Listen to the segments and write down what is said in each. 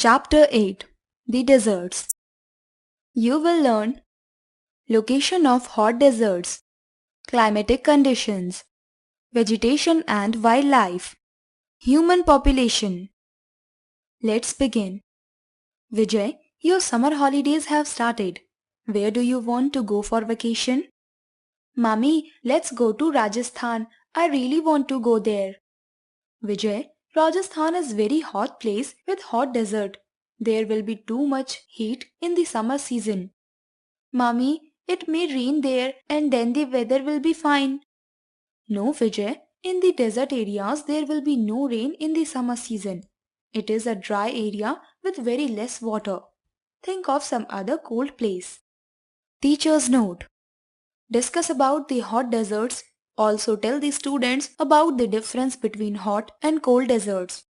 Chapter 8. The Deserts. You will learn location of hot deserts, climatic conditions, vegetation and wildlife, human population. Let's begin. Vijay, your summer holidays have started. Where do you want to go for vacation? Mummy, let's go to Rajasthan. I really want to go there. Vijay, Rajasthan is very hot place with hot desert. There will be too much heat in the summer season. Mummy, it may rain there and then the weather will be fine. No, Vijay, in the desert areas there will be no rain in the summer season. It is a dry area with very less water. Think of some other cold place. Teacher's note. Discuss about the hot deserts. Also tell the students about the difference between hot and cold deserts.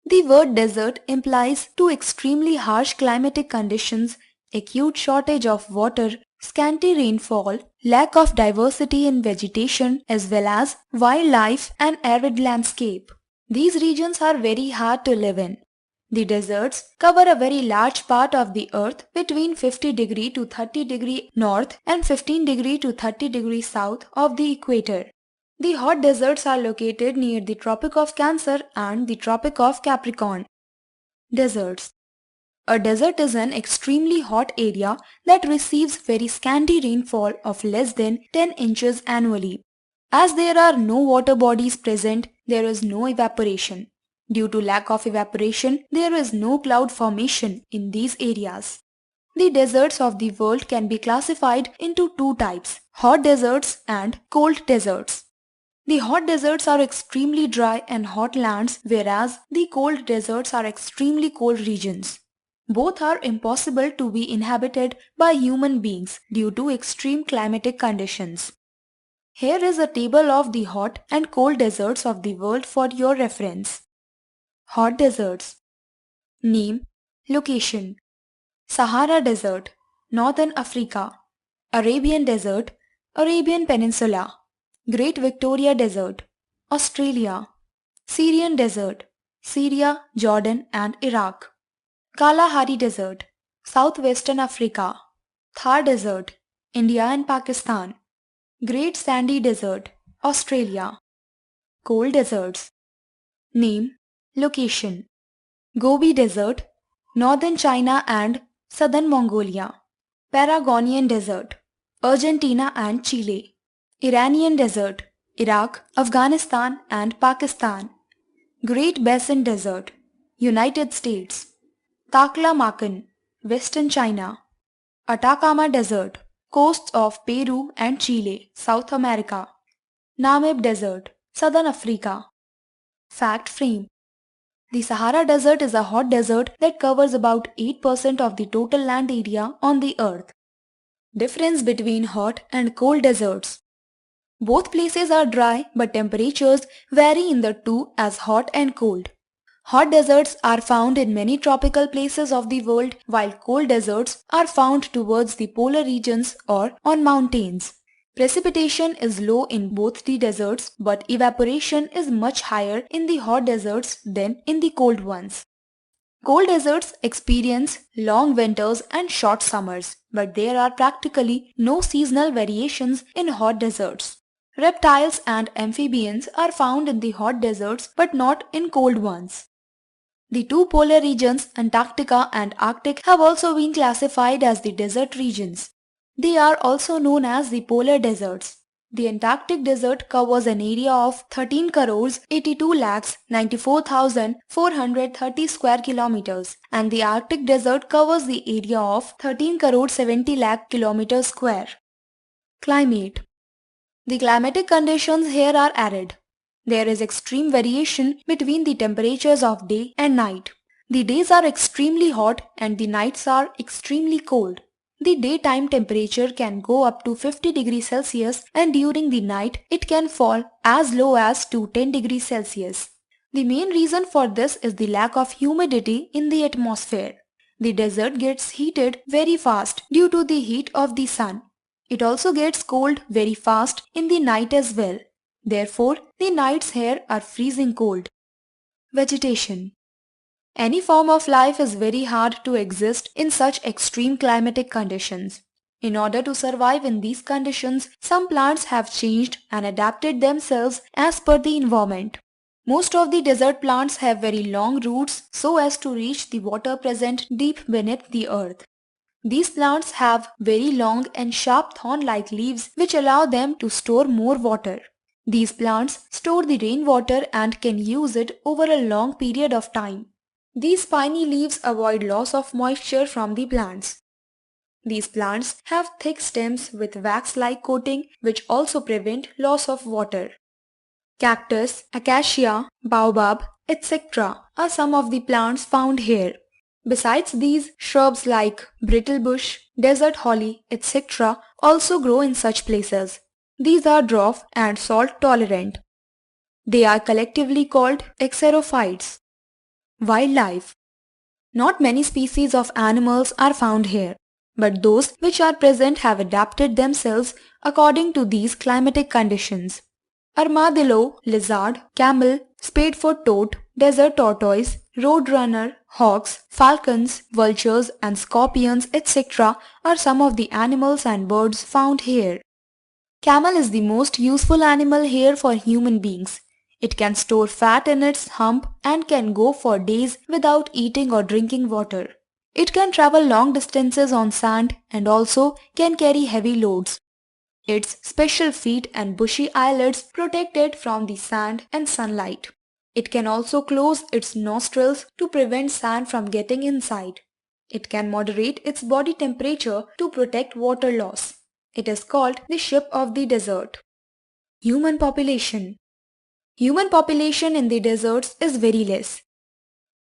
The word desert implies two extremely harsh climatic conditions, acute shortage of water, scanty rainfall, lack of diversity in vegetation as well as wildlife and arid landscape. These regions are very hard to live in. The deserts cover a very large part of the earth between 50° to 30° north and 15° to 30° south of the equator. The hot deserts are located near the Tropic of Cancer and the Tropic of Capricorn. Deserts. A desert is an extremely hot area that receives very scanty rainfall of less than 10 inches annually. As there are no water bodies present, there is no evaporation. Due to lack of evaporation, there is no cloud formation in these areas. The deserts of the world can be classified into two types, hot deserts and cold deserts. The hot deserts are extremely dry and hot lands, whereas the cold deserts are extremely cold regions. Both are impossible to be inhabited by human beings due to extreme climatic conditions. Here is a table of the hot and cold deserts of the world for your reference. Hot deserts. Name, location. Sahara Desert, Northern Africa. Arabian Desert, Arabian Peninsula. Great Victoria Desert, Australia. Syrian Desert, Syria, Jordan and Iraq. Kalahari Desert, Southwestern Africa. Thar Desert, India and Pakistan. Great Sandy Desert, Australia. Cold deserts. Name, location. Gobi Desert, Northern China and Southern Mongolia. Patagonian Desert, Argentina and Chile. Iranian Desert, Iraq, Afghanistan and Pakistan. Great Basin Desert, United States. Taklamakan, Western China. Atacama Desert, coasts of Peru and Chile, South America. Namib Desert, Southern Africa. Fact frame. The Sahara Desert is a hot desert that covers about 8% of the total land area on the earth. Difference between hot and cold deserts. Both places are dry, but temperatures vary in the two as hot and cold. Hot deserts are found in many tropical places of the world, while cold deserts are found towards the polar regions or on mountains. Precipitation is low in both the deserts, but evaporation is much higher in the hot deserts than in the cold ones. Cold deserts experience long winters and short summers, but there are practically no seasonal variations in hot deserts. Reptiles and amphibians are found in the hot deserts but not in cold ones. The two polar regions, Antarctica and Arctic, have also been classified as the desert regions. They are also known as the polar deserts. The Antarctic desert covers an area of 13 crores 82 lakhs 94,430 square kilometers and the Arctic desert covers the area of 13 crores 70 lakh kilometers square. Climate. The climatic conditions here are arid. There is extreme variation between the temperatures of day and night. The days are extremely hot and the nights are extremely cold. The daytime temperature can go up to 50 degrees Celsius and during the night it can fall as low as to 10 degrees Celsius. The main reason for this is the lack of humidity in the atmosphere. The desert gets heated very fast due to the heat of the sun. It also gets cold very fast in the night as well. Therefore, the nights here are freezing cold. Vegetation. Any form of life is very hard to exist in such extreme climatic conditions. In order to survive in these conditions, some plants have changed and adapted themselves as per the environment. Most of the desert plants have very long roots so as to reach the water present deep beneath the earth. These plants have very long and sharp thorn-like leaves which allow them to store more water. These plants store the rainwater and can use it over a long period of time. These spiny leaves avoid loss of moisture from the plants. These plants have thick stems with wax-like coating which also prevent loss of water. Cactus, acacia, baobab, etc. are some of the plants found here. Besides these, shrubs like brittlebush, desert holly, etc. also grow in such places. These are drought and salt tolerant. They are collectively called xerophytes. Wildlife. Not many species of animals are found here, but those which are present have adapted themselves according to these climatic conditions. Armadillo, lizard, camel, spadefoot toad, desert tortoise, roadrunner, hawks, falcons, vultures and scorpions etc. are some of the animals and birds found here. Camel is the most useful animal here for human beings. It can store fat in its hump and can go for days without eating or drinking water. It can travel long distances on sand and also can carry heavy loads. Its special feet and bushy eyelids protect it from the sand and sunlight. It can also close its nostrils to prevent sand from getting inside. It can moderate its body temperature to protect water loss. It is called the ship of the desert. Human population. Human population in the deserts is very less.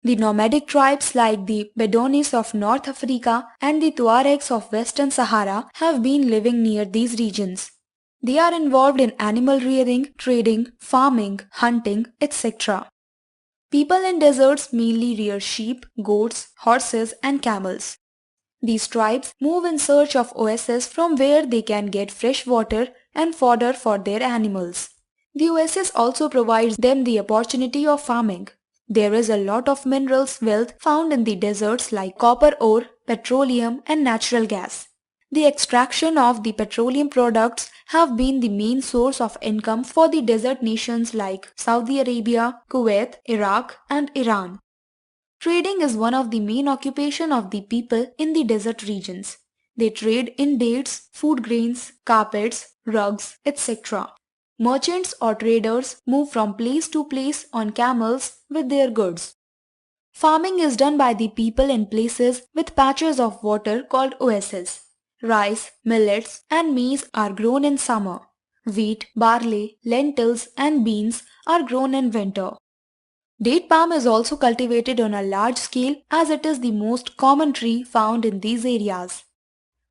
The nomadic tribes like the Bedouins of North Africa and the Tuaregs of Western Sahara have been living near these regions. They are involved in animal rearing, trading, farming, hunting, etc. People in deserts mainly rear sheep, goats, horses and camels. These tribes move in search of oases from where they can get fresh water and fodder for their animals. The oasis also provides them the opportunity of farming. There is a lot of minerals wealth found in the deserts like copper ore, petroleum and natural gas. The extraction of the petroleum products have been the main source of income for the desert nations like Saudi Arabia, Kuwait, Iraq and Iran. Trading is one of the main occupation of the people in the desert regions. They trade in dates, food grains, carpets, rugs, etc. Merchants or traders move from place to place on camels with their goods. Farming is done by the people in places with patches of water called oases. Rice, millets and maize are grown in summer. Wheat, barley, lentils and beans are grown in winter. Date palm is also cultivated on a large scale as it is the most common tree found in these areas.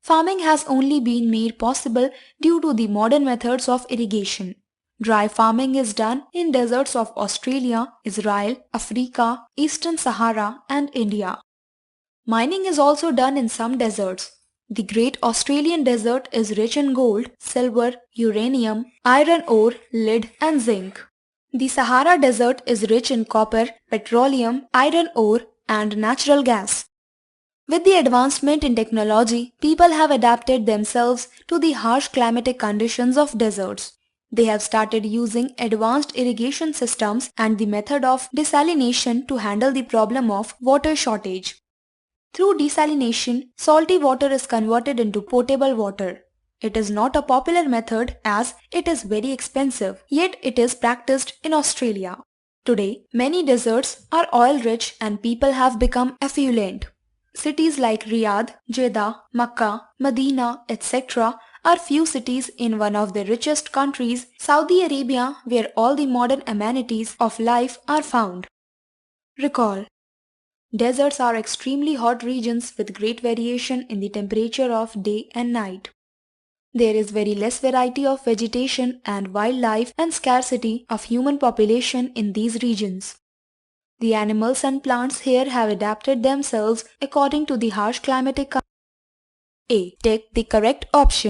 Farming has only been made possible due to the modern methods of irrigation. Dry farming is done in deserts of Australia, Israel, Africa, Eastern Sahara and India. Mining is also done in some deserts. The Great Australian Desert is rich in gold, silver, uranium, iron ore, lead and zinc. The Sahara Desert is rich in copper, petroleum, iron ore and natural gas. With the advancement in technology, people have adapted themselves to the harsh climatic conditions of deserts. They have started using advanced irrigation systems and the method of desalination to handle the problem of water shortage. Through desalination, salty water is converted into potable water. It is not a popular method as it is very expensive, yet it is practiced in Australia. Today, many deserts are oil-rich and people have become affluent. Cities like Riyadh, Jeddah, Makkah, Medina, etc. are few cities in one of the richest countries, Saudi Arabia, where all the modern amenities of life are found. Recall: deserts are extremely hot regions with great variation in the temperature of day and night. There is very less variety of vegetation and wildlife and scarcity of human population in these regions. The animals and plants here have adapted themselves according to the harsh climatic conditions. A. Take the correct option.